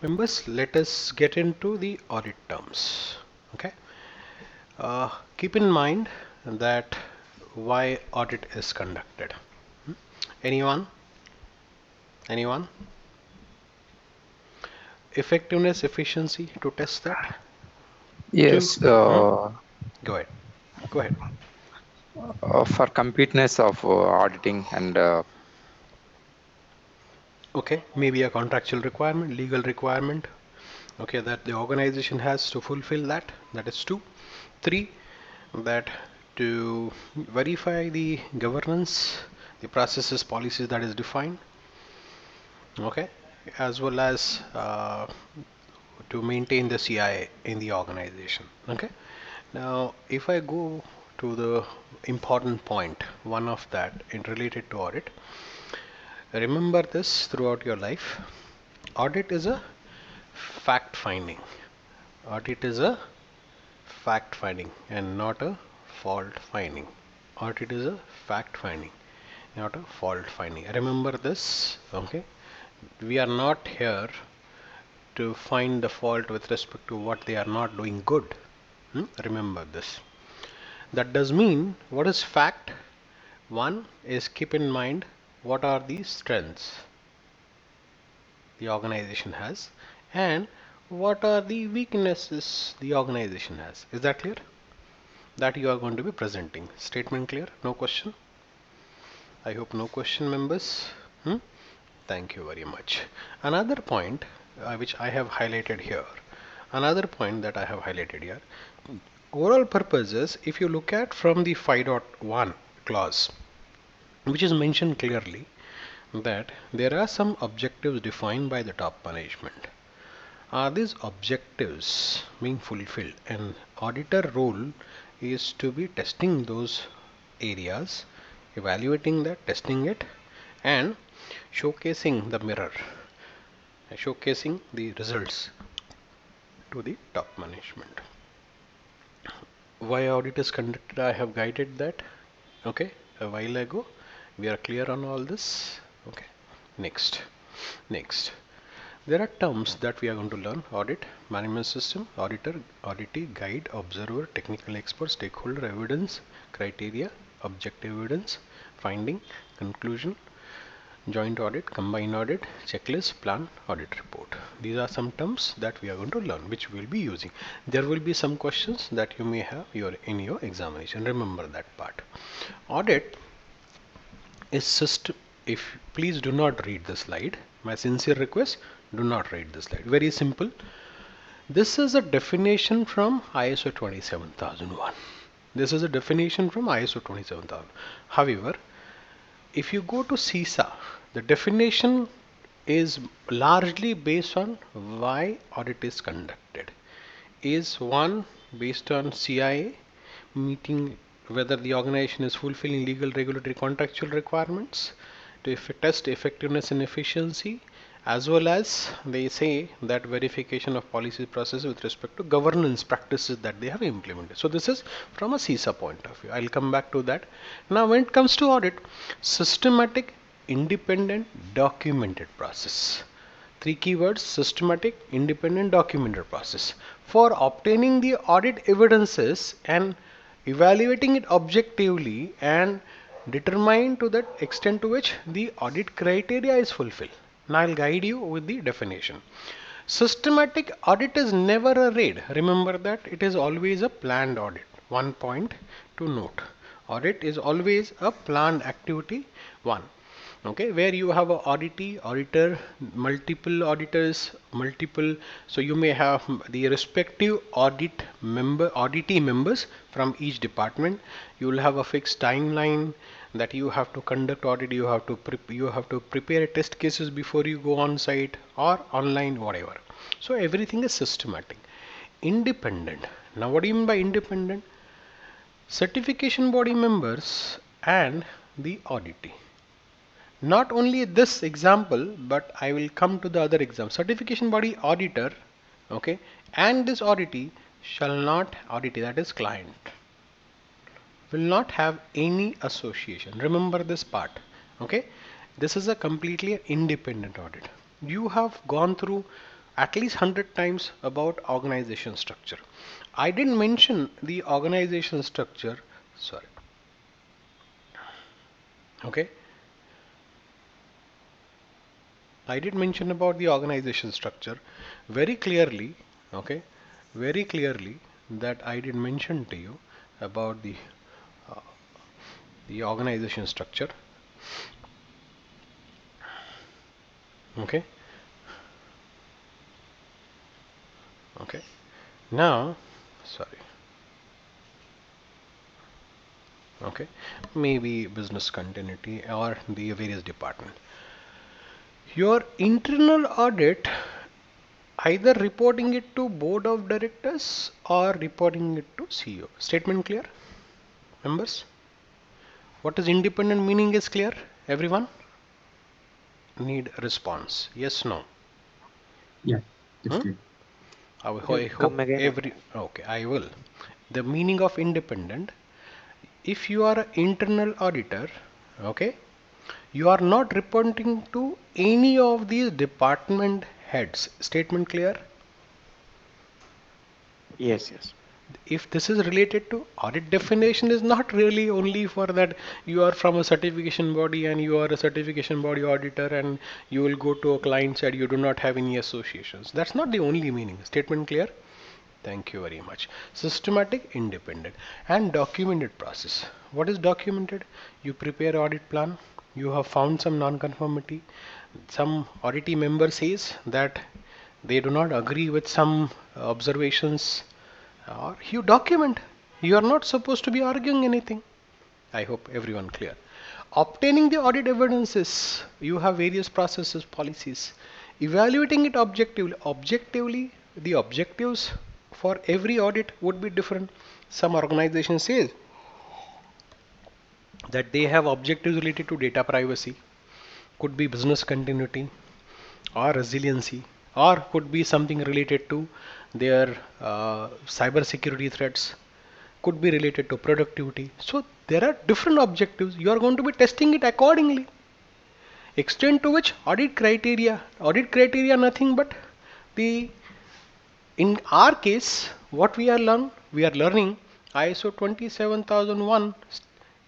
Members, let us get into the audit terms. Okay. Keep in mind that why audit is conducted. Hmm? Anyone? Anyone? Effectiveness, efficiency to test that. Two. Yes, Go ahead. Go ahead. for completeness of auditing and Okay. Maybe a contractual requirement, legal requirement. Okay, that the organization has to fulfill that. That is two. Three, that to verify the governance, the processes, policies that is defined. Okay, as well as to maintain the CI in the organization. Okay, now if I go to the important point, one of that in related to audit, remember this throughout your life. Audit is a fact finding. Audit is a fact finding and not a fault finding. Audit is a fact finding, not a fault finding. Remember this. Okay, we are not here to find the fault with respect to what they are not doing good. Remember this. That does mean what is fact? One is keep in mind what are the strengths the organization has and what are the weaknesses the organization has. Is that clear? That you are going to be presenting. Statement clear? No question? I hope no question, members. Hmm? Thank you very much. Another point which I have highlighted here. Another point that I have highlighted here. Overall purposes, if you look at from the 5.1 clause, which is mentioned clearly that there are some objectives defined by the top management. Are these objectives being fulfilled? And auditor role is to be testing those areas, evaluating that, testing it, and showcasing the mirror, showcasing the results to the top management. Why audit is conducted, I have guided that, okay, a while ago. We are clear on all this. Okay, next there are terms that we are going to learn: audit, management system, auditor, auditee, guide, observer, technical expert, stakeholder, evidence, criteria, objective evidence, finding, conclusion, joint audit, combined audit, checklist, plan, audit report. These are some terms that we are going to learn, which we will be using. There will be some questions that you may have in your examination. Remember that part. Audit is system. If please do not read the slide. My sincere request: do not read the slide. Very simple. This is a definition from ISO 27001. This is a definition from ISO 27000. However, if you go to CISA, the definition is largely based on why audit is conducted. Is one based on CIA meeting whether the organization is fulfilling legal, regulatory, contractual requirements to test effectiveness and efficiency, as well as they say that verification of policy process with respect to governance practices that they have implemented. So this is from a CISA point of view. I'll come back to that. Now when it comes to audit, systematic, independent, documented process. Three keywords: systematic, independent, documented process for obtaining the audit evidences and evaluating it objectively and determine to that extent to which the audit criteria is fulfilled. Now I'll guide you with the definition. Systematic audit is never a raid. Remember that it is always a planned audit. One point to note: audit is always a planned activity. One, okay, where you have a auditee, auditor, multiple auditors, multiple, so you may have the respective auditee members from each department. You will have a fixed timeline that you have to conduct audit. You have to prepare test cases before you go on site or online, whatever. So everything is systematic. Independent. Now what do you mean by independent? Certification body members and the auditee. Not only this example, but I will come to the other example. Certification body auditor, okay, and this auditee shall not, auditee, that is client, will not have any association. Remember this part, okay. This is a completely independent audit. You have gone through at least 100 times about organization structure. I didn't mention the organization structure, sorry. Okay. I did mention about the organization structure very clearly, okay, very clearly that I did mention to you about uh, the organization structure, okay, okay. Now, sorry, okay, maybe business continuity or the various department. Your internal audit either reporting it to board of directors or reporting it to CEO. Statement clear, members? What is independent meaning is clear, everyone? Need a response. Yes, no. Yeah, that's Hmm? clear. I Come hope again. every. Okay, I will. The meaning of independent. If you are an internal auditor, okay, you are not reporting to any of these department heads. Statement clear? Yes, yes. If this is related to audit, definition is not really only for that you are from a certification body and you are a certification body auditor and you will go to a client side, you do not have any associations. That's not the only meaning. Statement clear? Thank you very much. Systematic, independent, and documented process. What is documented? You prepare audit plan. You have found some non-conformity. Some auditee member says that they do not agree with some observations, or you document. You are not supposed to be arguing anything. I hope everyone clear. Obtaining the audit evidences, you have various processes, policies. Evaluating it objectively. Objectively, the objectives for every audit would be different. Some organization says that they have objectives related to data privacy, could be business continuity or resiliency, or could be something related to their cyber security threats, could be related to productivity. So there are different objectives. You are going to be testing it accordingly. Extent to which audit criteria nothing but the, in our case, what we are learning ISO 27001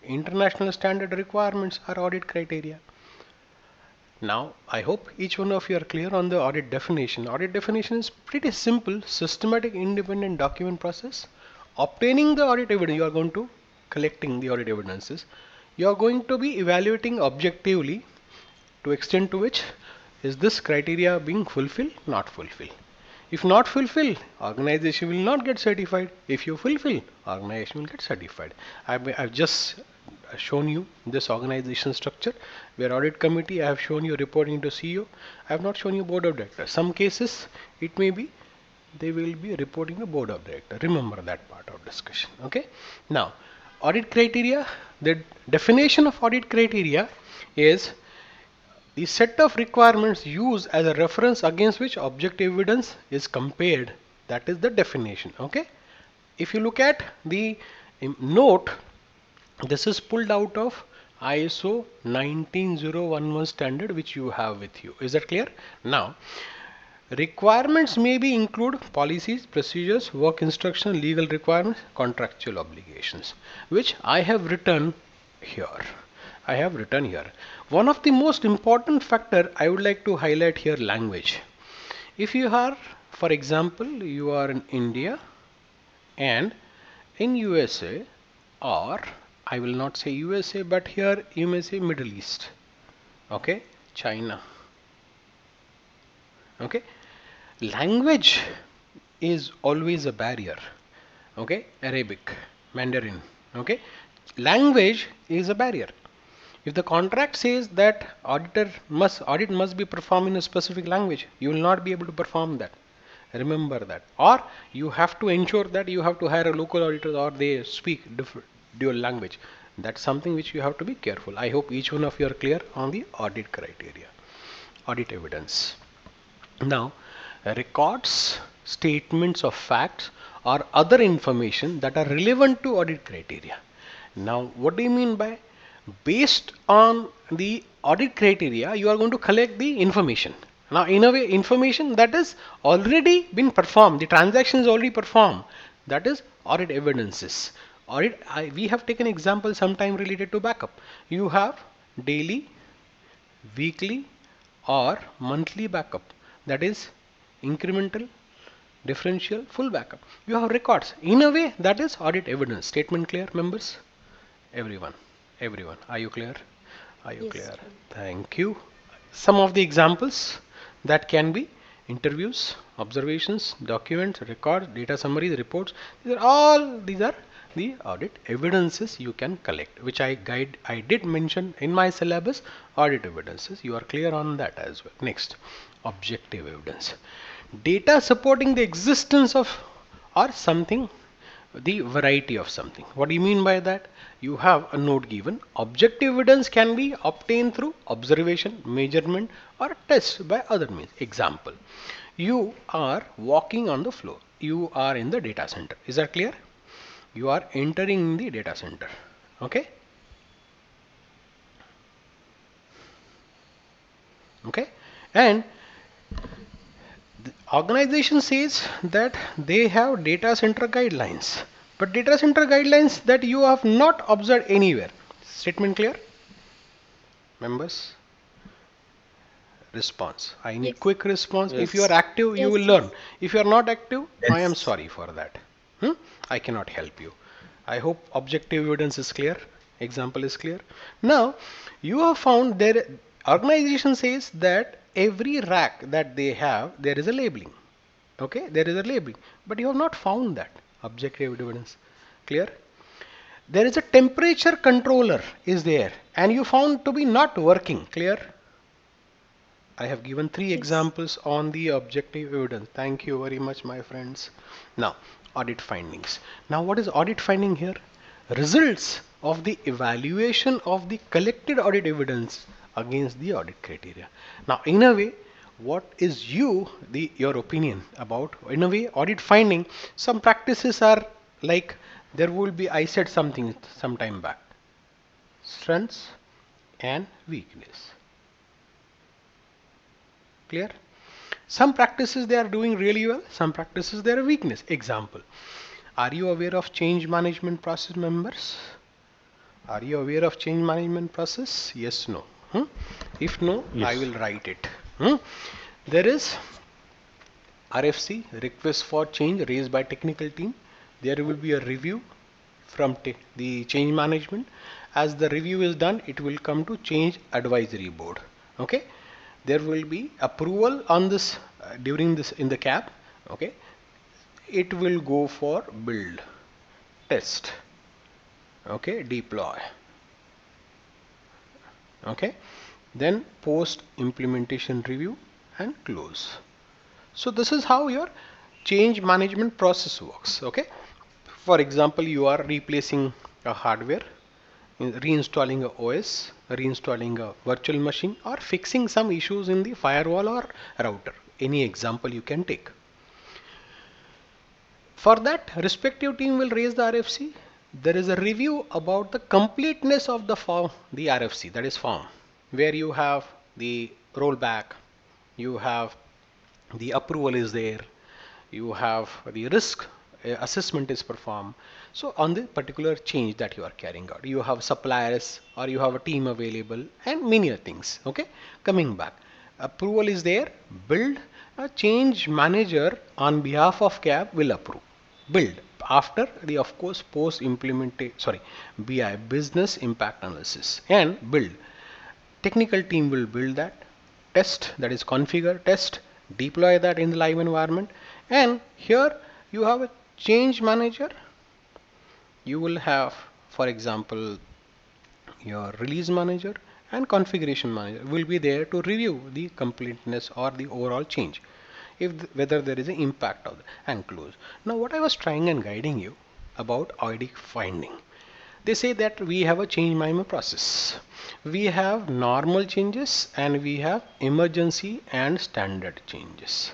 international standard requirements are audit criteria. Now, I hope each one of you are clear on the audit definition. Audit definition is pretty simple: systematic, independent document process. Obtaining the audit evidence, you are going to collecting the audit evidences. You are going to be evaluating objectively to extent to which is this criteria being fulfilled, not fulfilled. If not fulfilled, organization will not get certified. If you fulfill, organization will get certified. I've just shown you this organization structure where audit committee, I have shown you reporting to CEO. I have not shown you board of directors. Some cases it may be they will be reporting to board of directors. Remember that part of discussion. Okay. Now, audit criteria. The definition of audit criteria is the set of requirements used as a reference against which objective evidence is compared. That is the definition. Okay. If you look at the note, this is pulled out of ISO 19011 standard which you have with you. Is that clear? Now, requirements may be include policies, procedures, work instruction, legal requirements, contractual obligations, which I have written here. I have written here. One of the most important factor I would like to highlight here, language. If you are, for example, you are in India and in USA, or I will not say USA, but here you may say Middle East, okay, China, okay. Language is always a barrier, okay. Arabic, Mandarin, okay. Language is a barrier. If the contract says that audit must be performed in a specific language, you will not be able to perform that. Remember that. Or you have to ensure that you have to hire a local auditor or they speak dual language. That's something which you have to be careful. I hope each one of you are clear on the audit criteria, audit evidence. Now, records, statements of facts or other information that are relevant to audit criteria. Now, what do you mean by based on the audit criteria, you are going to collect the information. Now, in a way, information that is already been performed, the transaction is already performed. That is audit evidences. We have taken example sometime related to backup. You have daily, weekly, or monthly backup. That is incremental, differential, full backup. You have records. In a way, that is audit evidence. Statement clear, members? Everyone. Everyone. Are you clear? Are you clear? Thank you. Some of the examples that can be interviews, observations, documents, records, data summaries, reports. These are the audit evidences you can collect, which I did mention in my syllabus. Audit evidences. You are clear on that as well. Next, objective evidence. Data supporting the existence of or something, the variety of something. What do you mean by that? You have a node given. Objective evidence can be obtained through observation, measurement, or test by other means. Example, you are walking on the floor. You are in the data center. Is that clear? You are entering the data center. Okay? Okay? And the organization says that they have data center guidelines, but data center guidelines that you have not observed anywhere. Statement clear? Members? Response. I need quick response. If you are active, you will learn. If you are not active, I am sorry for that. I cannot help you. I hope objective evidence is clear. Example is clear. Now, you have found their organization says that every rack that they have, there is a labeling. Okay, there is a labeling, but you have not found that objective evidence. Clear? There is a temperature controller is there, and you found to be not working. Clear? I have given 3 examples on the objective evidence. Thank you very much, my friends. Now, audit findings. Now, what is audit finding here? Results of the evaluation of the collected audit evidence against the audit criteria. Now, in a way, what is your opinion about, in a way, audit finding? Some practices are like, there will be, I said something some time back, strengths and weakness. Clear? Some practices they are doing really well, some practices they are a weakness. Example, are you aware of change management process, members? Are you aware of change management process? Yes, no. If no, yes. I will write it. There is RFC, request for change, raised by technical team. There will be a review from the change management. As the review is done, it will come to change advisory board. Okay. There will be approval on this during this in the cap. Okay, it will go for build, test, okay, deploy. Okay, then post implementation review and close. So this is how your change management process works. Okay, for example, you are replacing a hardware, reinstalling a OS, reinstalling a virtual machine, or fixing some issues in the firewall or router. Any example you can take. For that, respective team will raise the RFC. There is a review about the completeness of the form, the RFC, that is form, where you have the rollback, you have the approval is there, you have the risk assessment is performed. So on the particular change that you are carrying out, you have suppliers or you have a team available and many other things. Okay, coming back, approval is there, build, a change manager on behalf of CAB will approve, build after the of course post implementation, BI, business impact analysis, and build. Technical team will build that, test, that is configure, test, deploy that in the live environment, and here you have a change manager. You will have, for example, your release manager and configuration manager will be there to review the completeness or the overall change, whether there is an impact of that, and close. Now, what I was trying and guiding you about audit finding, they say that we have a change management process. We have normal changes and we have emergency and standard changes.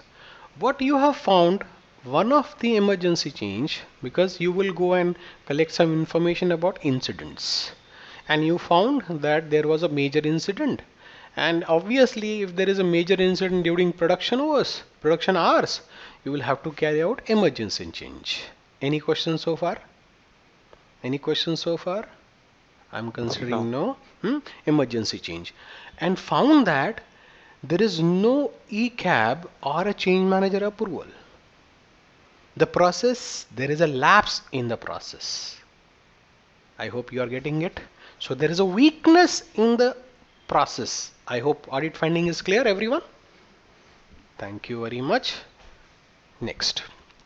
What you have found, one of the emergency change, because you will go and collect some information about incidents, and you found that there was a major incident And obviously, if there is a major incident during production hours, you will have to carry out emergency change. Any questions so far? Any questions so far? I'm considering no. Emergency change. And found that there is no ECAB or a change manager approval. The process, there is a lapse in the process. I hope you are getting it. So there is a weakness in the process. I hope audit finding is clear, everyone. Thank you very much. Next,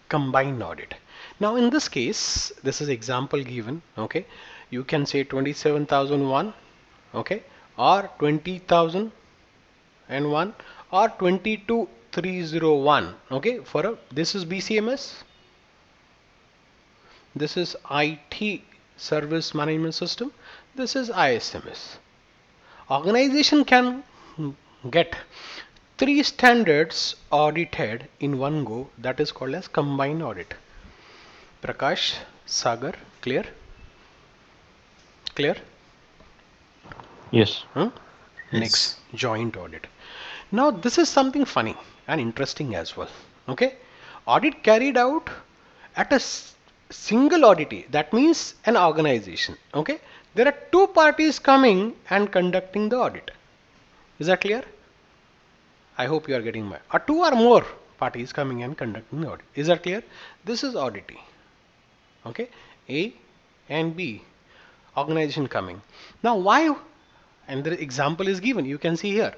combined audit. Now in this case, this is example given. Okay, you can say 27,001, okay, or 20,001 or 22,301. Okay, for a this is BCMS. This is IT Service Management System. This is ISMS. Organization can get 3 standards audited in one go. That is called as combined audit. Prakash, Sagar, clear? Clear? Yes. Next, joint audit. Now this is something funny and interesting as well. Okay, audit carried out at a single auditee, that means an organization. Okay, there are two parties coming and conducting the audit. Is that clear? I hope you are getting my two or more parties coming and conducting the audit. Is that clear? This is auditee. Okay, A and B organization coming. Now why? And the example is given. You can see here.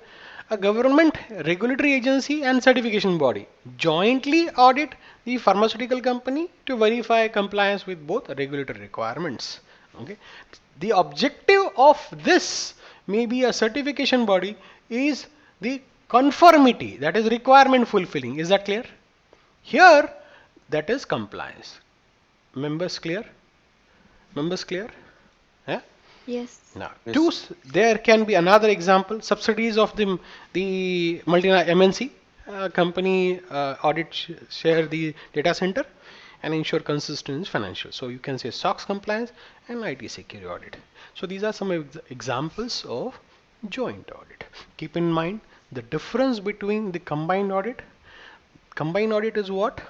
A government regulatory agency and certification body jointly audit the pharmaceutical company to verify compliance with both regulatory requirements. Okay. The objective of this may be a certification body is the conformity, that is requirement fulfilling. Is that clear? Here that is compliance. Members clear? Members clear? Yeah? Yes. Now, there can be another example. Subsidies of the multinational MNC company audit share the data center and ensure consistent financial. So you can say SOX compliance and IT security audit. So these are some examples of joint audit. Keep in mind the difference between the combined audit. Combined audit is what?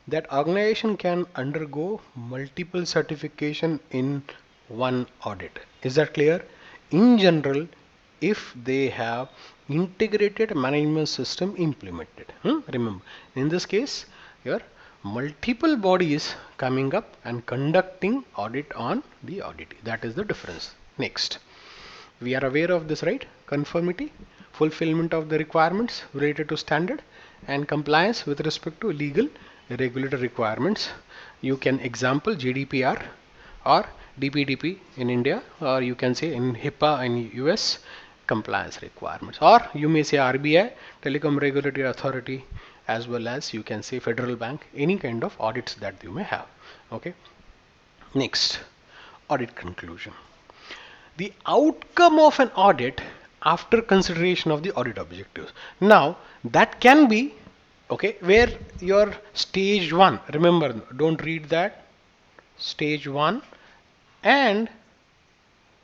That organization can undergo multiple certification in one audit. Is that clear? In general, if they have integrated management system implemented. Remember, in this case, here multiple bodies coming up and conducting audit on the auditee. That is the difference. Next, we are aware of this, right? Conformity, fulfillment of the requirements related to standard, and compliance with respect to legal regulatory requirements. You can example GDPR or DPDP in India, or you can say in HIPAA in US compliance requirements, or you may say RBI, Telecom Regulatory Authority, as well as you can say Federal Bank, any kind of audits that you may have. Okay. Next, audit conclusion. The outcome of an audit after consideration of the audit objectives. Now that can be okay where your stage 1, remember, don't read that, stage 1 and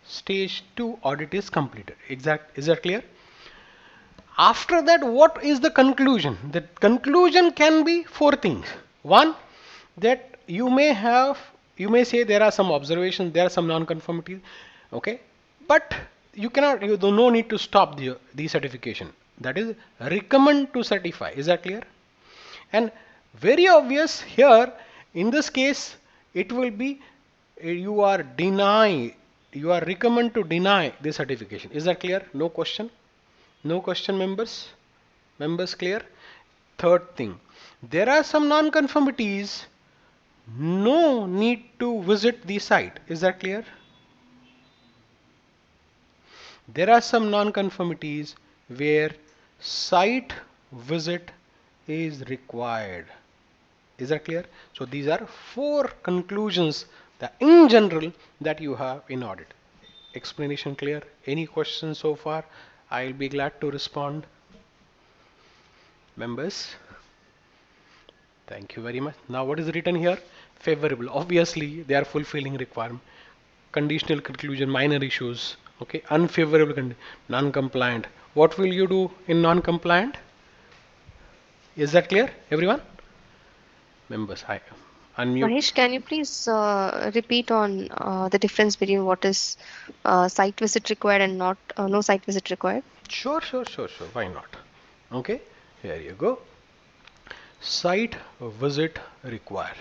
stage 2 audit is completed. Is that clear? After that, what is the conclusion? The conclusion can be 4 things. One, that you may say there are some observations, there are some non-conformities, okay, but you do no need to stop the certification. That is, recommend to certify. Is that clear? And very obvious here, in this case, it will be you are recommend to deny the certification. Is that clear? No question? No question, members? Members clear? Third thing, there are some non-conformities, no need to visit the site. Is that clear? There are some non-conformities where site visit is required. Is that clear? So these are 4 conclusions that in general that you have in audit. Explanation clear? Any questions so far? I'll be glad to respond. Members, thank you very much. Now what is written here? Favorable. Obviously they are fulfilling requirement. Conditional conclusion, minor issues. Okay, unfavorable, non-compliant, What will you do in non-compliant? Is that clear, everyone? Members, hi. Unmute. Mahesh, can you please repeat on the difference between what is site visit required and not no site visit required? Sure. Why not? Okay, here you go. Site visit required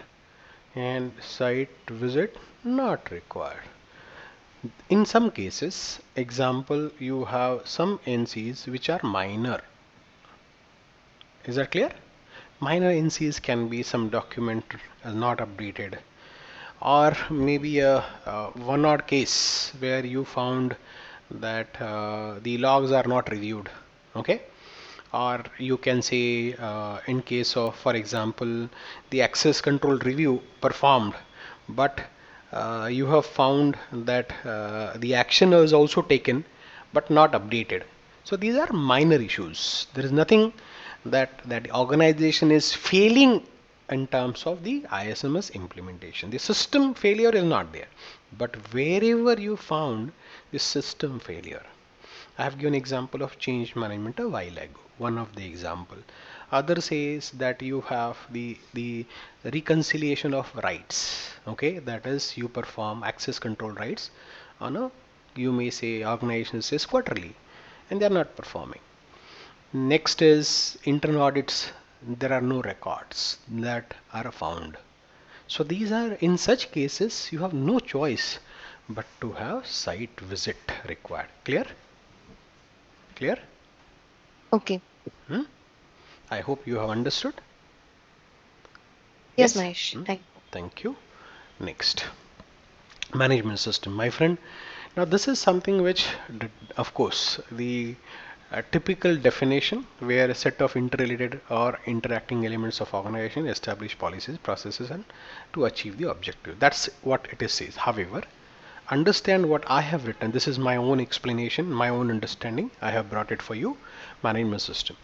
and site visit not required. In some cases, example, you have some NCs which are minor. Is that clear? Minor NCs can be some document not updated, or maybe a one odd case where you found that the logs are not reviewed. Okay, or you can say in case of, for example, the access control review performed, but you have found that the action is also taken but not updated. So these are minor issues. There is nothing that the organization is failing in terms of the ISMS implementation. The system failure is not there, but wherever you found the system failure, I have given example of change management a while ago, one of the example. Other says that you have the reconciliation of rights. Okay, that is you perform access control rights on a, you may say, organization says quarterly, and they are not performing. Next is internal audits. There are no records that are found. So these are, in such cases, you have no choice but to have site visit required. Clear? Clear? Okay. I hope you have understood. Yes, Mahesh. Thank you. Thank you. Next, management system, my friend. Now this is something which, of course, the typical definition where a set of interrelated or interacting elements of organization establish policies, processes, and to achieve the objective. That's what it says. However, understand what I have written. This is my own explanation, my own understanding. I have brought it for you. Management system.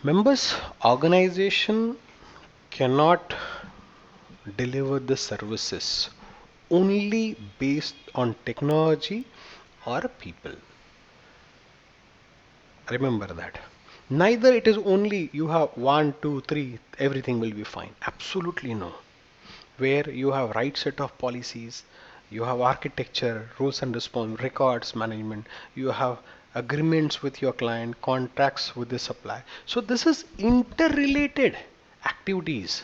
Members, organization cannot deliver the services only based on technology or people. Remember that. Neither it is only you have 1, 2, 3, everything will be fine. Absolutely no. Where you have right set of policies, you have architecture, rules and response, records management, you have agreements with your client, contracts with the supply. So this is interrelated activities.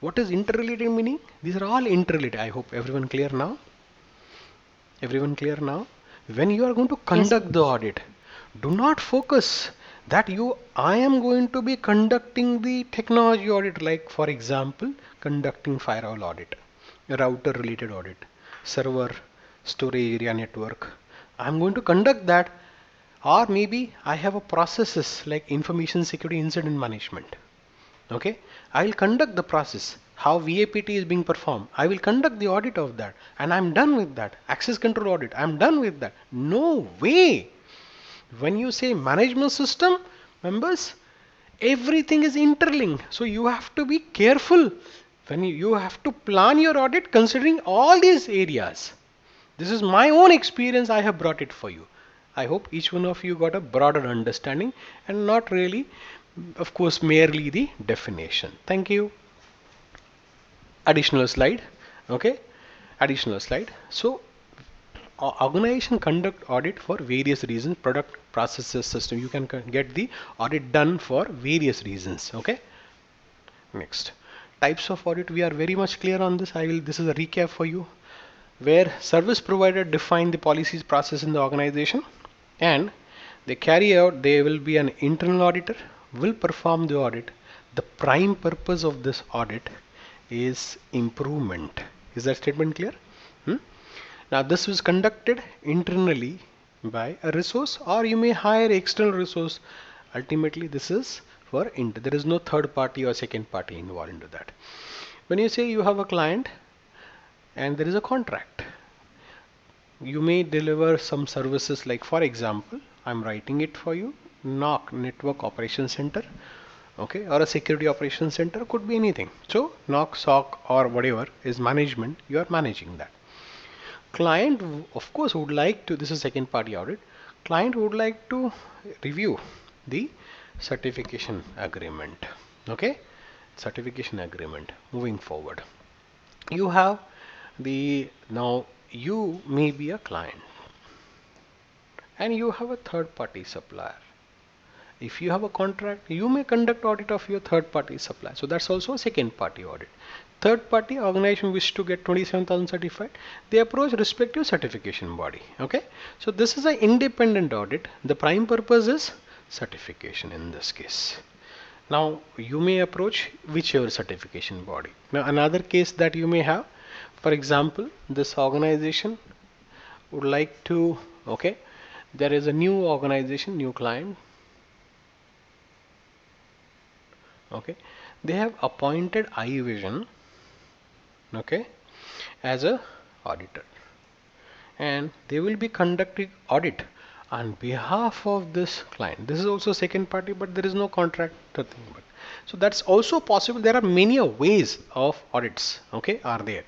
What is interrelated meaning? These are all interrelated. I hope everyone clear now. Everyone clear now? When you are going to conduct the audit, do not focus that I am going to be conducting the technology audit, like for example, conducting firewall audit, router related audit, server, storage area network. I'm going to conduct that, or maybe I have a processes like information security incident management. Okay, I will conduct the process, how VAPT is being performed. I will conduct the audit of that, and I'm done with that. Access control audit, I'm done with that. No way. When you say management system, members, everything is interlinked. So you have to be careful when you have to plan your audit considering all these areas. This is my own experience. I have brought it for you. I hope each one of you got a broader understanding and not really, of course, merely the definition. Thank you. Additional slide. Okay. Additional slide. So organization conduct audit for various reasons, product, processes, system. You can get the audit done for various reasons. Okay. Next, types of audit. We are very much clear on this. This is a recap for you, where service provider define the policies, process in the organization, and they carry out. There will be an internal auditor will perform the audit. The prime purpose of this audit is improvement. Is that statement clear? Now this was conducted internally by a resource, or you may hire external resource. Ultimately this is for there is no third party or second party involved into that. When you say you have a client and there is a contract, you may deliver some services, like for example, I'm writing it for you, NOC, Network Operations Center, okay, or a security operations center, could be anything. So NOC, SOC or whatever is management, you are managing that. Client of course would like to, this is second party audit, client would like to review the certification agreement. Okay, certification agreement. Moving forward, you have now you may be a client and you have a third party supplier. If you have a contract, you may conduct audit of your third party supplier. So that's also a second party audit. Third party organization wish to get 27,000 certified, they approach respective certification body. Okay, so this is an independent audit. The prime purpose is certification in this case. Now you may approach whichever certification body. Now another case that you may have, for example, this organization would like to, okay, there is a new organization, new client. Okay, they have appointed IEVISION, okay, as a auditor, and they will be conducting audit on behalf of this client. This is also second party, but there is no contract nothing. But so that's also possible. There are many ways of audits, okay, are there.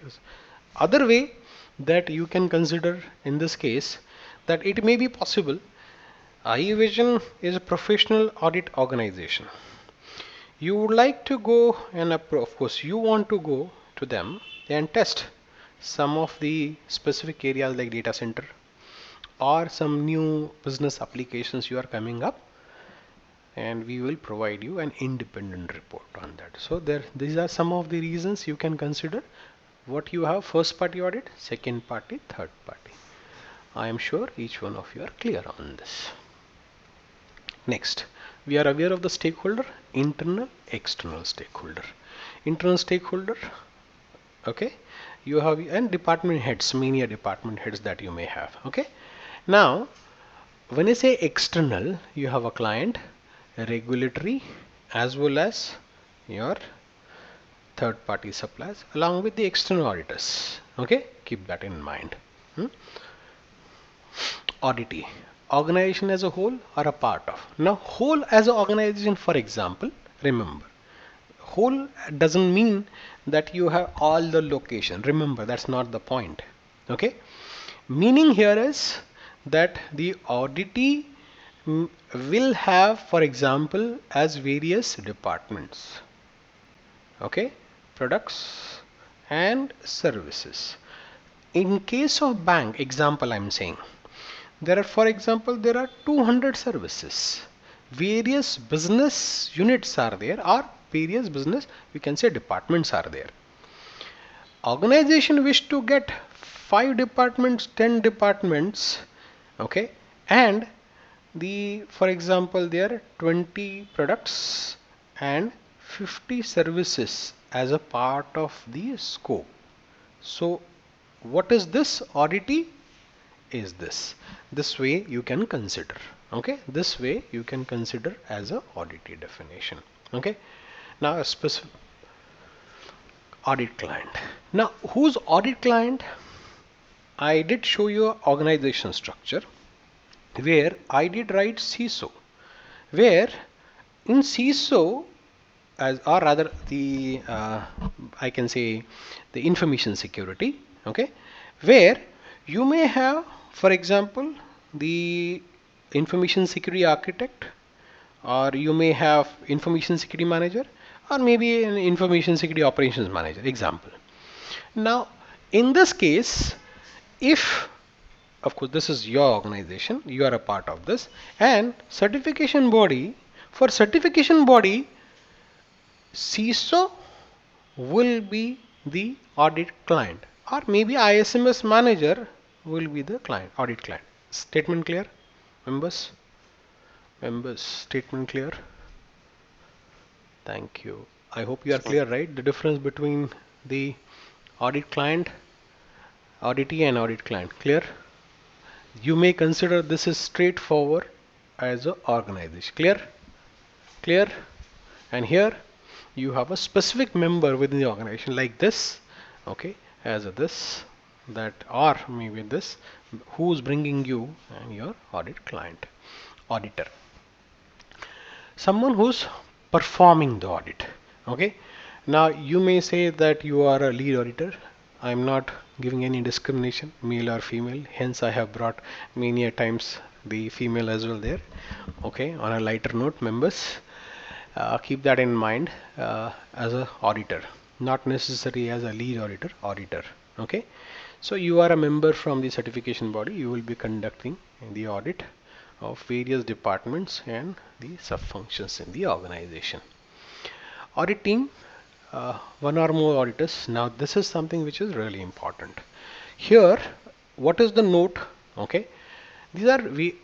Other way that you can consider in this case, that it may be possible IEVISION is a professional audit organization. You would like to go and of course you want to go to them and test some of the specific areas like data center or some new business applications you are coming up, and we will provide you an independent report on that. So these are some of the reasons you can consider what you have: first party audit, second party, third party. I am sure each one of you are clear on this. Next, we are aware of the stakeholder, internal, external stakeholder. Internal stakeholder, okay, you have, and department heads, many department heads that you may have. Okay, now when I say external, you have a client, a regulatory, as well as your third party suppliers along with the external auditors. Okay, keep that in mind. Auditee, organization as a whole or a part of. Now whole as an organization, for example, remember, whole doesn't mean that you have all the location. Remember, that's not the point. Okay, meaning here is that the auditee will have, for example, as various departments, okay, products and services. In case of bank example, I'm saying there are, for example, there are 200 services, various business units are there, or various business, we can say, departments are there. Organization wish to get 5 departments, 10 departments, okay, and for example, there are 20 products and 50 services as a part of the scope. So what is this auditee? Is this way you can consider. Okay, this way you can consider as a auditee definition. Okay, now a specific audit client. Now who's audit client? I did show you organization structure where I did write CISO, where in CISO, as or rather the I can say the information security, okay, where you may have, for example, the information security architect, or you may have information security manager, or maybe an information security operations manager, example. Now in this case, if of course this is your organization, you are a part of this, and certification body, for certification body, CISO will be the audit client, or maybe ISMS manager will be the client, audit client. Statement clear, members? Members, statement clear? Thank you. I hope you are clear, right? The difference between the audit client, auditee and audit client. Clear? You may consider this is straightforward as an organization. Clear? Clear? And here you have a specific member within the organization like this, okay, as a this, that, or maybe this, who's bringing you and your audit client, auditor, someone who's performing the audit. Okay, now you may say that you are a lead auditor. I'm not giving any discrimination, male or female, hence I have brought many a times the female as well there. Okay, on a lighter note, members, keep that in mind as a auditor, not necessarily as a lead auditor, auditor. Okay, so you are a member from the certification body. You will be conducting the audit of various departments and the sub functions in the organization. Audit team, one or more auditors. Now this is something which is really important. Here, what is the note? Okay, these are we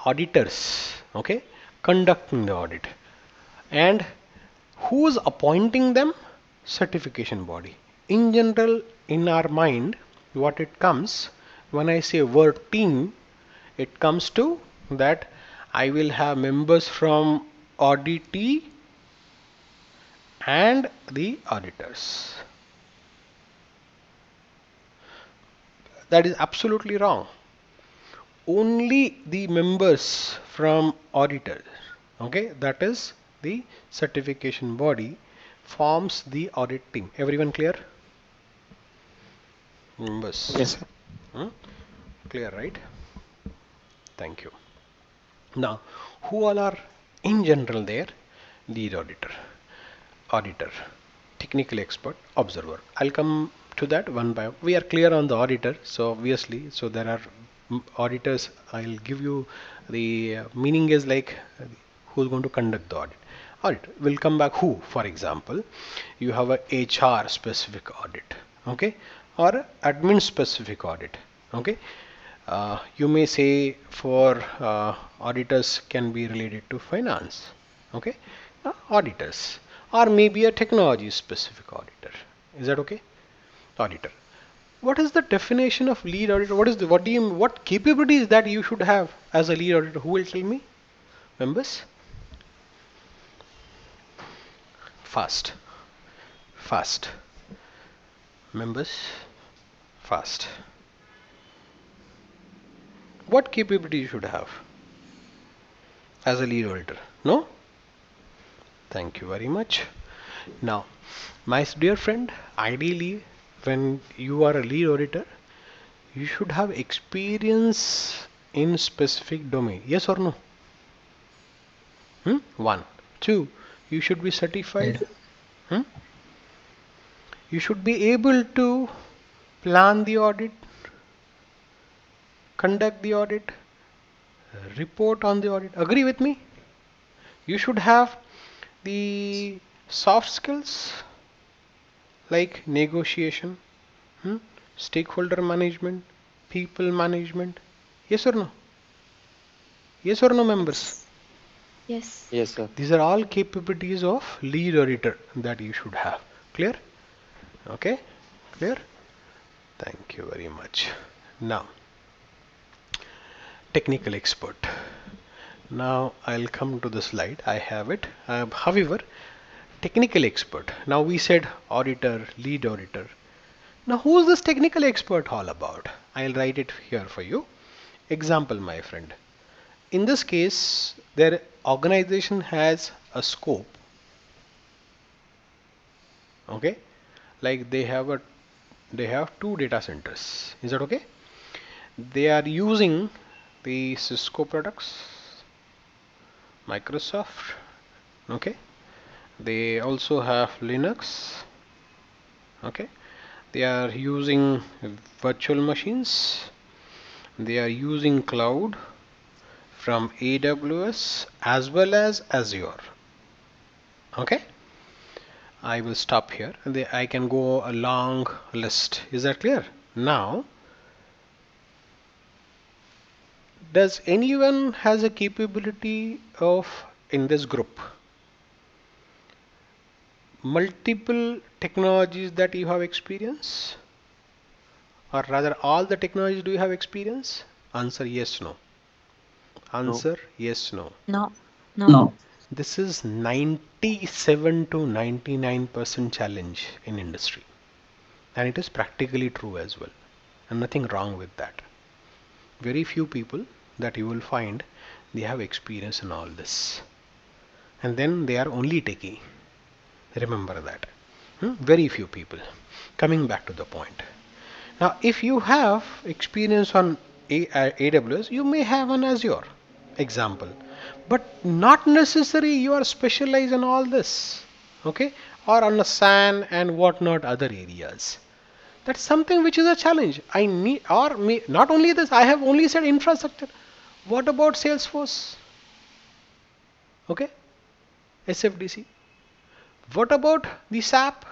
auditors. Okay, conducting the audit, and who is appointing them? Certification body. In general, in our mind, what it comes when I say word team, it comes to that I will have members from auditee and the auditors. That is absolutely wrong. Only the members from auditors, okay, that is the certification body, forms the audit team. Everyone clear? Members. Yes. Hmm? Clear, right? Thank you. Now, who all are in general there? Lead auditor, auditor, technical expert, observer. I'll come to that one by one. We are clear on the auditor, so obviously, so there are auditors. I'll give you the meaning is like who's going to conduct the audit. Audit will come back who, for example, you have a HR specific audit, okay, or admin specific audit, okay. You may say for auditors can be related to finance, okay, auditors, or maybe a technology specific auditor. Is that okay? Auditor. What is the definition of lead auditor? What capabilities that you should have as a lead auditor? Who will tell me? Members? Fast. Fast. Members? Fast. What capability you should have as a lead auditor? No? Thank you very much. Now, my dear friend, ideally, when you are a lead auditor, you should have experience in specific domain. Yes or no? One. Two, you should be certified. You should be able to plan the audit, conduct the audit, report on the audit. Agree with me? You should have the soft skills like negotiation, stakeholder management, people management. Yes or no? Yes or no, members? Yes. Yes, sir. These are all capabilities of lead auditor that you should have. Clear? Okay? Clear? Thank you very much. Now, technical expert. Now I'll come to the slide. I have it. However, technical expert. Now we said auditor, lead auditor. Now who is this technical expert all about? I'll write it here for you. Example, my friend. In this case, their organization has a scope. Okay, like they have two data centers. Is that okay? They are using the Cisco products, Microsoft. Okay, they also have Linux. Okay, they are using virtual machines. They are using cloud from AWS as well as Azure. Okay, I will stop here and I can go a long list. Is that clear? Now, does anyone has a capability of in this group multiple technologies that you have experience, or rather all the technologies do you have experience? Answer yes, no. Answer yes, no. No. No. This is 97 to 99% challenge in industry, and it is practically true as well, and nothing wrong with that. Very few people that you will find they have experience in all this, and then they are only techie. Remember that. Very few people. Coming back to the point. Now, if you have experience on AWS, you may have an Azure example, but not necessary you are specialized in all this, okay, or on a SAN and whatnot other areas. That's something which is a challenge. I need, or me, not only this, I have only said infrastructure. What about Salesforce? Okay, SFDC. What about the SAP?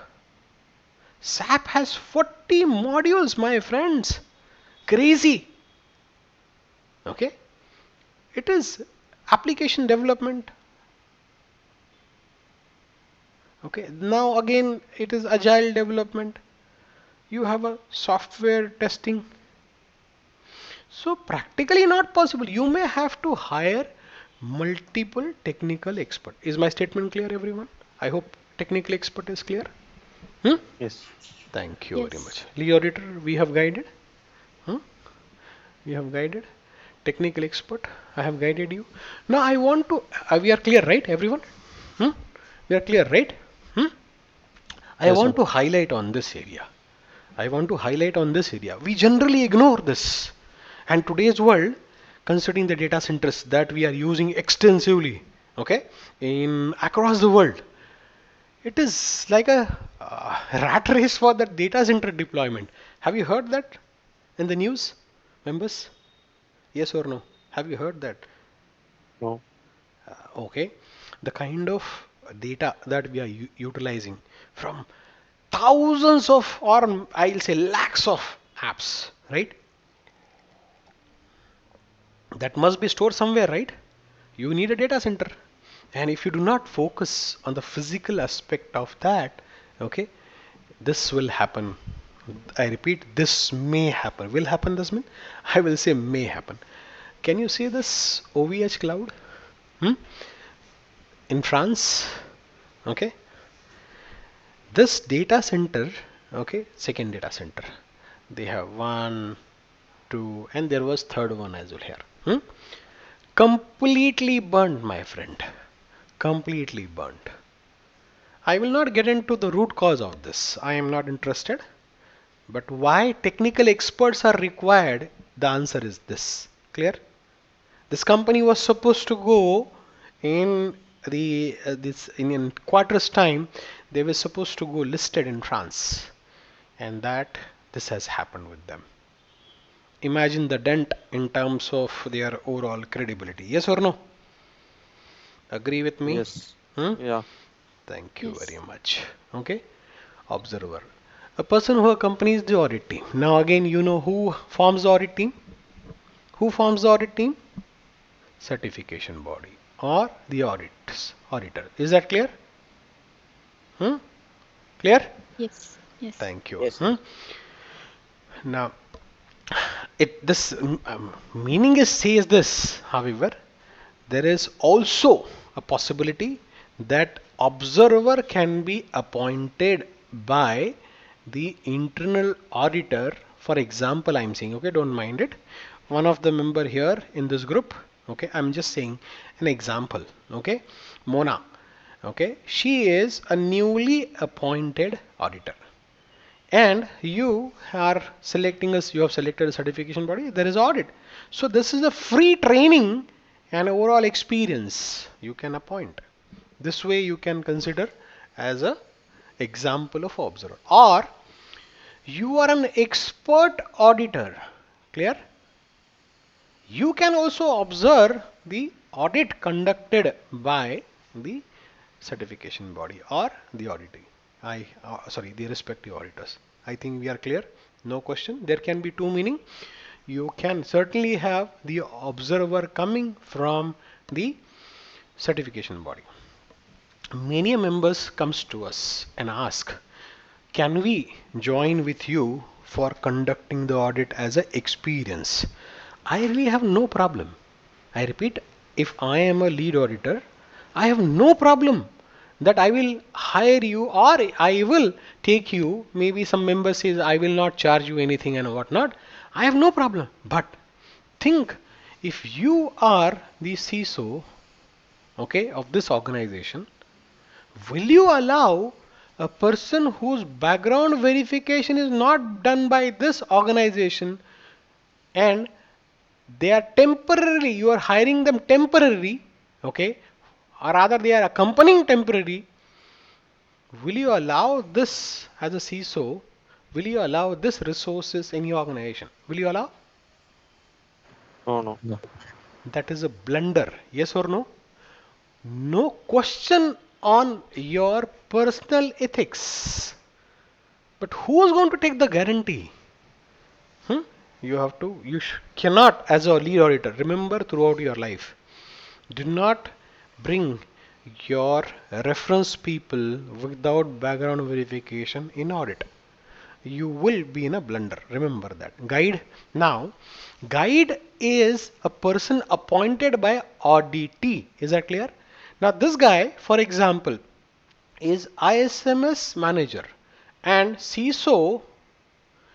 SAP has 40 modules, my friends. Crazy. Okay, it is application development. Okay, now again it is agile development. You have a software testing. So practically not possible. You may have to hire multiple technical expert. Is my statement clear, everyone? I hope technical expert is clear. Yes. Thank you very much. Yes. Lead auditor, we have guided. Hmm? We have guided. Technical expert, I have guided you. Now I want to, we are clear, right, everyone? We are clear, right? I Yes, want sir. to highlight on this area. I want to highlight on this area. We generally ignore this. And today's world, considering the data centers that we are using extensively, okay, in across the world, it is like a rat race for the data center deployment. Have you heard that in the news, members? Yes or no? Have you heard that? No. Okay, the kind of data that we are utilizing from thousands of, or I'll say lakhs of apps, right? That must be stored somewhere, right? You need a data center. And if you do not focus on the physical aspect of that, okay, this will happen. I repeat, this may happen. Will happen, this mean? I will say may happen. Can you see this OVH cloud? In France, okay, this data center, okay, second data center, they have one, two, and there was third one as well here. Completely burnt, my friend, completely burnt. I will not get into the root cause of this, I am not interested. But why technical experts are required, the answer is this. Clear? This company was supposed to go in the this in quarters time. They were supposed to go listed in France, and that this has happened with them. Imagine the dent in terms of their overall credibility. Yes or no? Agree with me? Yes. Hmm? Yeah. Thank you very Yes. much. Okay. Observer. A person who accompanies the audit team. Now again, you know who forms the audit team? Who forms the audit team? Certification body or the auditor. Is that clear? Clear? Yes. Yes. Thank you. Yes. Now, meaning is says this. However, there is also a possibility that observer can be appointed by the internal auditor. For example, I'm saying, okay, don't mind it. One of the member here in this group, okay, I'm just saying an example, okay, Mona, okay, she is a newly appointed auditor, and you are selecting us, you have selected a certification body, there is audit. So this is a free training and overall experience you can appoint. This way you can consider as a example of observer, or you are an expert auditor. Clear? You can also observe the audit conducted by the certification body or the auditing. The respective auditors. I think we are clear. No question. There can be two meaning. You can certainly have the observer coming from the certification body. Many members comes to us and ask, can we join with you for conducting the audit as an experience? I really have no problem. I repeat, if I am a lead auditor, I have no problem that I will hire you or I will take you. Maybe some member says I will not charge you anything and whatnot. I have no problem. But think, if you are the CISO, okay, of this organization, will you allow a person whose background verification is not done by this organization and They are temporarily, you are hiring them temporarily, okay, or rather they are accompanying temporarily. Will you allow this as a CISO? Will you allow this resources in your organization? Will you allow? No, no. No. That is a blunder. Yes or no? No question on your personal ethics. But who is going to take the guarantee? Hmm? You have to, cannot, as a lead auditor, remember throughout your life, do not bring your reference people without background verification in audit. You will be in a blunder. Remember that. Guide. Now, guide is a person appointed by auditee. Is that clear? Now, this guy, for example, is ISMS manager and CISO,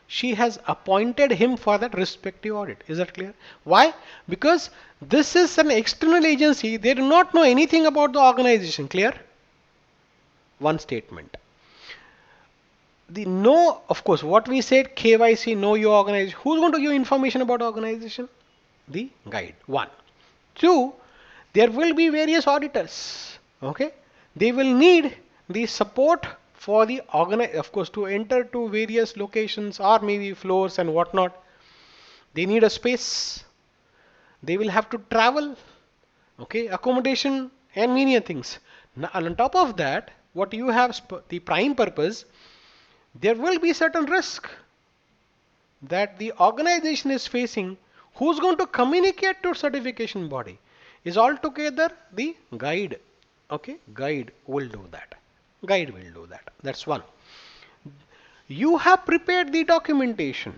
she has appointed him for that respective audit. Is that clear? Why? Because this is an external agency. They do not know anything about the organization. Clear? One statement. The no, of course, what we said, KYC, know your organization. Who's going to give information about organization? The guide. One. Two, there will be various auditors. Okay. They will need the support for the of course, to enter to various locations or maybe floors and whatnot. They need a space. They will have to travel. Okay. Accommodation and many things. Now, on top of that, what you have, the prime purpose, there will be certain risk that the organization is facing. Who's going to communicate to certification body is altogether the guide. Okay, guide will do that. Guide will do that. That's one. You have prepared the documentation.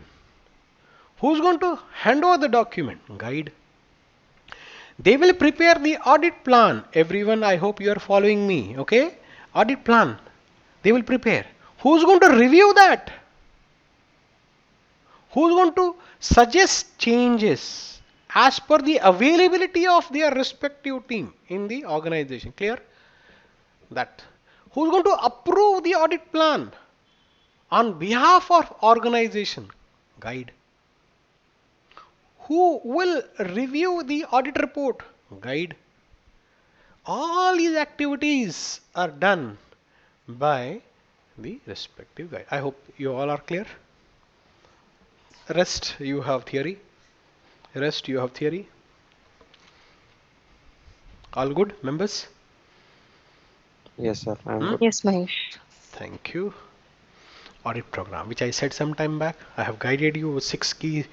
Who's going to hand over the document? Guide. They will prepare the audit plan. Everyone, I hope you are following me. Okay, audit plan. They will prepare. Who's going to review that? Who's going to suggest changes as per the availability of their respective team in the organization? Clear? That. Who's going to approve the audit plan on behalf of organization? Guide. Who will review the audit report? Guide. All these activities are done by the respective guide. I hope you all are clear. Rest you have theory. Rest you have theory. All good, members? Yes, sir. I'm good. Yes, Mahesh. Thank you. Audit program, which I said some time back. I have guided you with 6 key,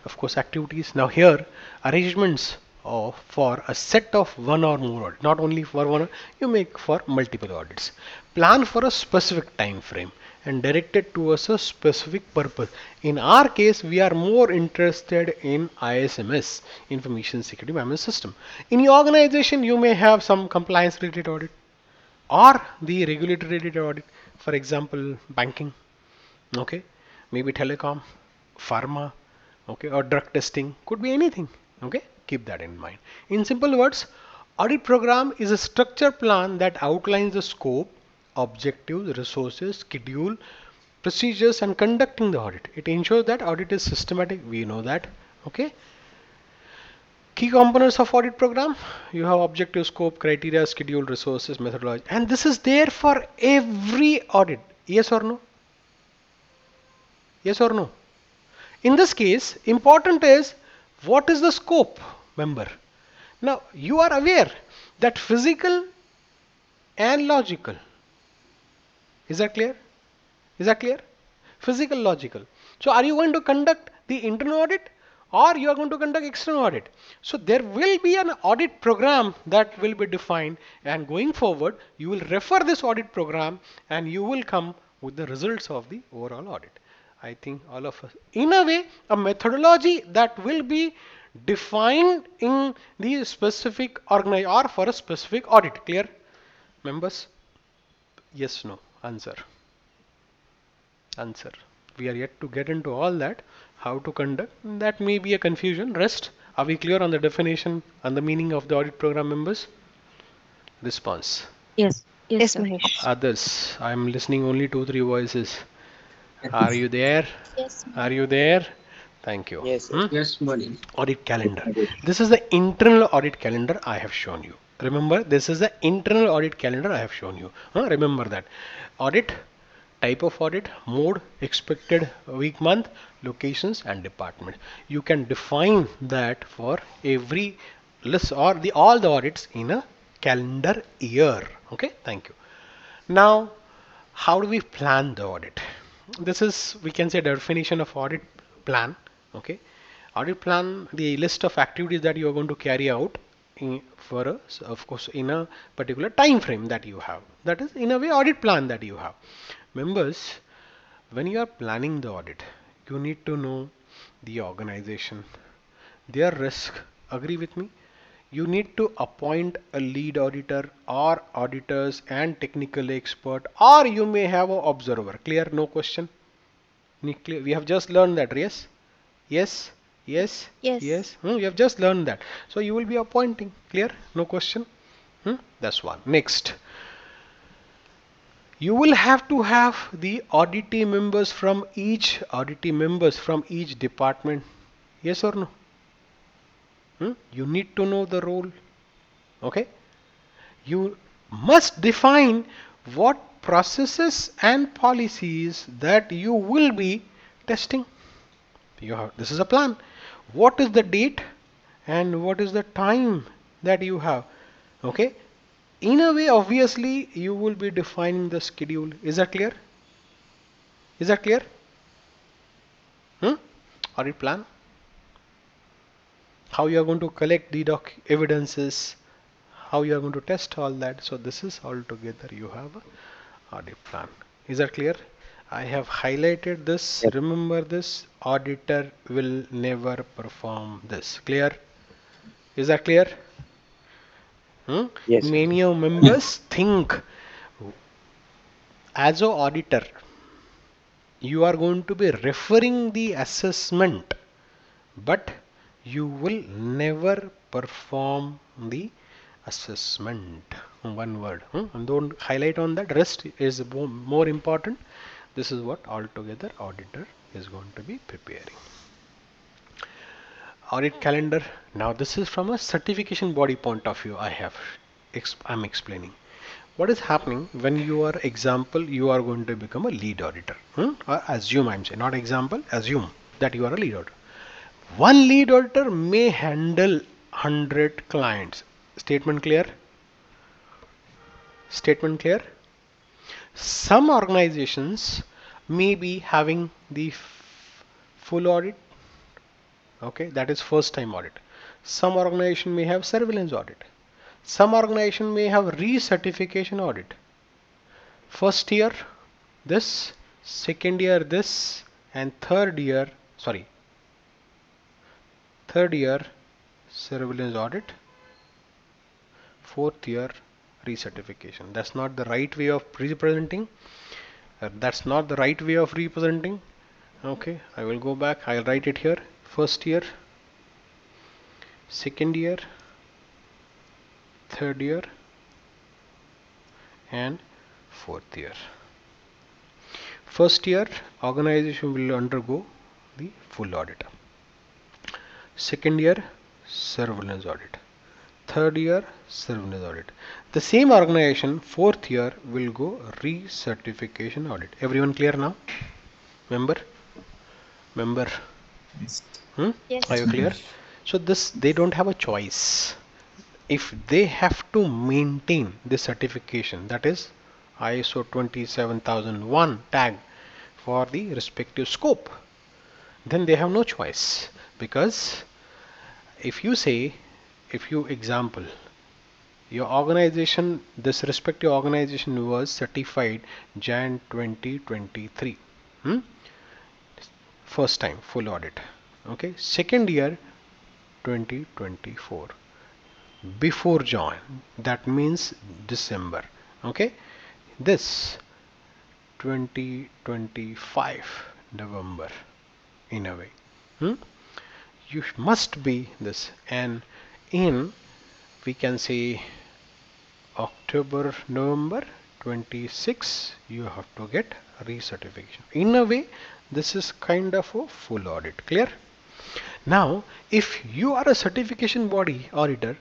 of course, activities. Now here, arrangements for a set of one or more audits. Not only for one, you make for multiple audits. Plan for a specific time frame and direct it towards a specific purpose. In our case, we are more interested in ISMS, Information Security Management System. In your organization, you may have some compliance related audit or the regulatory related audit. For example, banking, okay, maybe telecom, pharma, okay, or drug testing, could be anything. Okay, keep that in mind. In simple words, audit program is a structure plan that outlines the scope, objectives, resources, schedule, procedures, and conducting the audit. It ensures that audit is systematic. We know that. Okay. Key components of audit program: you have objective, scope, criteria, schedule, resources, methodology, and this is there for every audit. Yes or no? Yes or no? In this case, important is what is the scope, member. Now you are aware that physical and logical. Is that clear? Is that clear? Physical, logical. So are you going to conduct the internal audit or you are going to conduct external audit? So there will be an audit program that will be defined, and going forward you will refer this audit program and you will come with the results of the overall audit. I think all of us, in a way, a methodology that will be defined in the specific organization or for a specific audit. Clear, members? Yes, no, answer. Answer. We are yet to get into all that. How to conduct, that may be a confusion. Rest. Are we clear on the definition and the meaning of the audit program, members? Response. Yes. Yes, Mahesh. Others, I am listening only 2-3 voices. Are you there? Are you there? Thank you. Yes, yes. Yes, buddy. Audit calendar. This is the internal audit calendar I have shown you. Remember, this is the internal audit calendar I have shown you. Remember that. Audit, type of audit, mode, expected week, month, locations, and department. You can define that for every list or all the audits in a calendar year. Okay, thank you. Now, how do we plan the audit? This is, we can say, definition of audit plan. Okay, audit plan, the list of activities that you are going to carry out for a, of course, in a particular time frame that you have. That is, in a way, audit plan that you have. Members, when you are planning the audit, you need to know the organization, their risk. Agree with me? You need to appoint a lead auditor or auditors and technical expert, or you may have an observer. Clear? No question. Clear? We have just learned that. Yes? Yes? Yes? Yes. Yes? You have just learned that. So you will be appointing. Clear? No question. That's one. Next, you will have to have the auditee members from each department. Yes or no? You need to know the role. Okay? You must define what processes and policies that you will be testing. This is a plan. What is the date and what is the time that you have? Okay? In a way, obviously, you will be defining the schedule. Is that clear? Is that clear? Audit plan. How you are going to collect the evidences, how you are going to test all that. So this is all together you have a audit plan. Is that clear? I have highlighted this. Yes. Remember this. Auditor will never perform this. Clear? Is that clear? Yes. Many of members think as an auditor you are going to be referring the assessment, but you will never perform the assessment. One word. And don't highlight on that. Rest is more important. This is what altogether auditor is going to be preparing. Audit calendar. Now this is from a certification body point of view. I'm explaining. What is happening when you are, example, you are going to become a lead auditor. Or assume, I'm saying, not example, assume that you are a lead auditor. One lead auditor may handle 100 clients. Statement clear? Statement clear? Some organizations may be having the full audit. Okay, that is first time audit. Some organization may have surveillance audit. Some organization may have recertification audit. First year this, second year this, and third year surveillance audit, fourth year recertification. That's not the right way of representing. That's not the right way of representing. Okay, I will go back. I'll write it here. First year, second year, third year, and fourth year. First year, organization will undergo the full audit. Second year, surveillance audit. Third year, surveillance audit. The same organization, fourth year, will go recertification audit. Everyone clear now? Member? Yes. Yes. Are you clear? So they don't have a choice. If they have to maintain the certification, that is ISO 27001 tag for the respective scope, then they have no choice. Because if you example, your organization, this respective organization was certified Jan 2023. First time full audit. Okay, second year 2024. Before join, that means December. Okay, this 2025 November, in a way. You must be this, and in, we can say, October, November 26, you have to get recertification. In a way, this is kind of a full audit. Clear? Now, if you are a certification body auditor,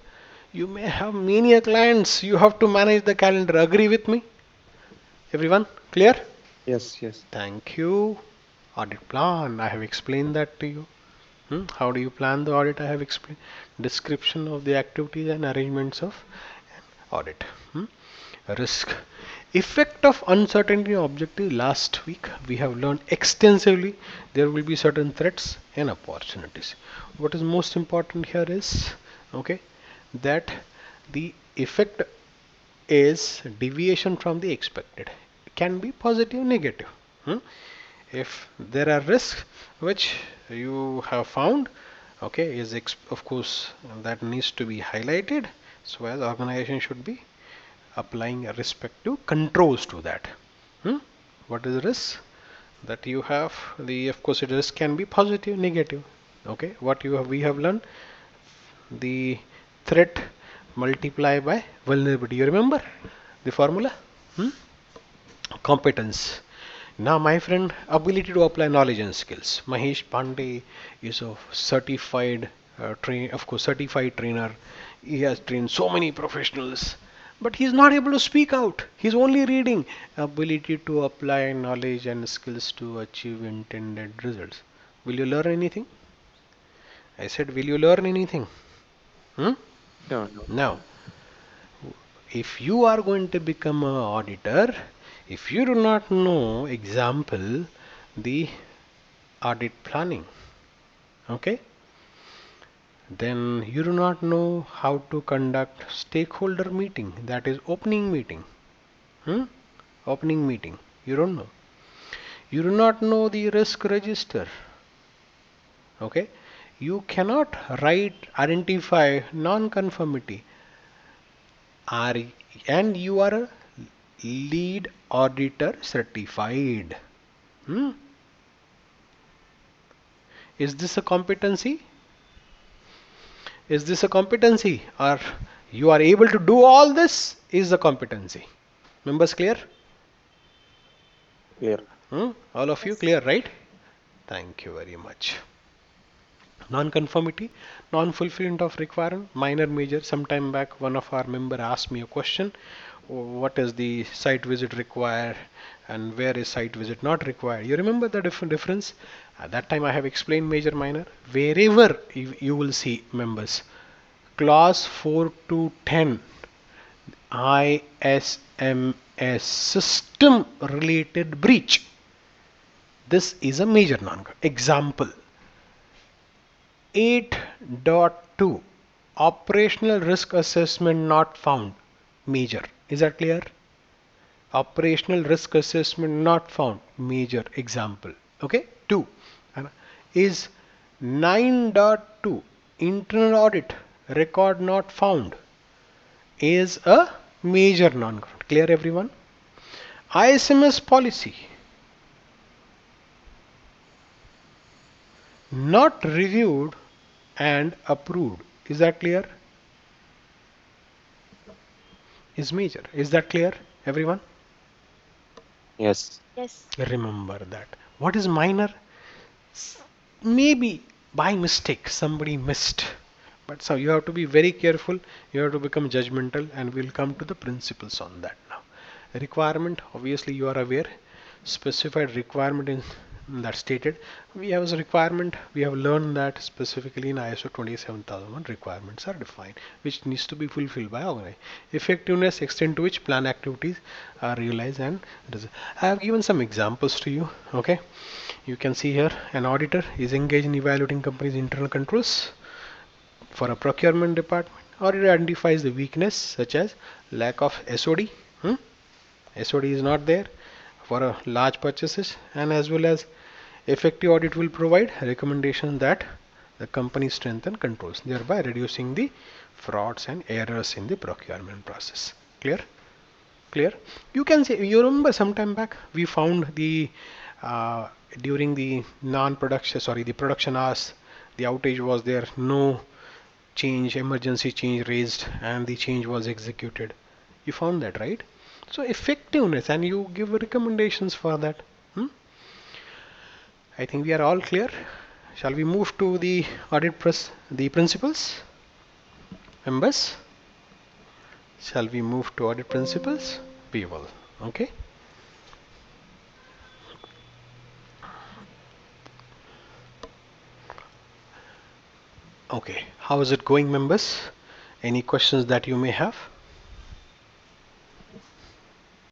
you may have many clients. You have to manage the calendar. Agree with me? Everyone, clear? Yes, yes. Thank you. Audit plan. I have explained that to you. How do you plan the audit? I have explained. Description of the activities and arrangements of audit. Risk. Effect of uncertainty objective. Last week we have learned extensively. There will be certain threats and opportunities. What is most important here is, okay, that the effect is deviation from the expected. It can be positive, negative. If there are risks which you have found, okay, is of course that needs to be highlighted. So as organization should be applying respective controls to that. What is risk that you have? The of course it risk can be positive, negative. Okay, what you have we have learned, the threat multiply by vulnerability. You remember the formula? Competence. Now, my friend, ability to apply knowledge and skills. Mahesh Pande is a certified certified trainer. He has trained so many professionals, but he's not able to speak out. He's only reading. Ability to apply knowledge and skills to achieve intended results. Will you learn anything? I said, will you learn anything? Hmm? No, no. Now, if you are going to become an auditor, if you do not know, example, the audit planning, okay, then you do not know how to conduct stakeholder meeting, that is opening meeting. Opening meeting, you don't know. You do not know the risk register, okay. You cannot identify non-conformity, and you are a lead auditor certified. Is this a competency? Is this a competency? Or you are able to do all this is a competency? Members clear? Clear. All of you clear, right? Thank you very much. Non-conformity, non-fulfillment of requirement, minor, major. Sometime back one of our member asked me a question, what is the site visit required and where is site visit not required? You remember the difference? At that time I have explained major, minor. Wherever you will see, members, clause 4 to 10 ISMS system related breach, this is a major non. Example 8.2 operational risk assessment not found, major. Is that clear? Operational risk assessment not found, major. Example, okay. 2 is 9.2 internal audit record not found, is a major non. Clear, everyone? ISMS policy not reviewed and approved, is that clear? Is major. Is that clear, everyone? Yes. Yes. Remember that. What is minor? Maybe by mistake somebody missed, but so you have to be very careful. You have to become judgmental, and we'll come to the principles on that now. Requirement, obviously you are aware. Specified requirement in that stated. We have a requirement. We have learned that specifically in ISO 27001 requirements are defined, which needs to be fulfilled by organization. Effectiveness, extent to which plan activities are realized and I have given some examples to you. Okay, you can see here an auditor is engaged in evaluating company's internal controls for a procurement department. Auditor identifies the weakness such as lack of SOD. SOD is not there for a large purchases, and as well as effective audit will provide recommendation that the company strengthen controls, thereby reducing the frauds and errors in the procurement process. Clear? Clear? You can say, you remember some time back we found the during the the production hours, the outage was there, no change, emergency change raised, and the change was executed. You found that, right? So effectiveness, and you give recommendations for that. I think we are all clear. Shall we move to the the principles, members? Shall we move to audit principles? We will. Okay. Okay. How is it going, members? Any questions that you may have?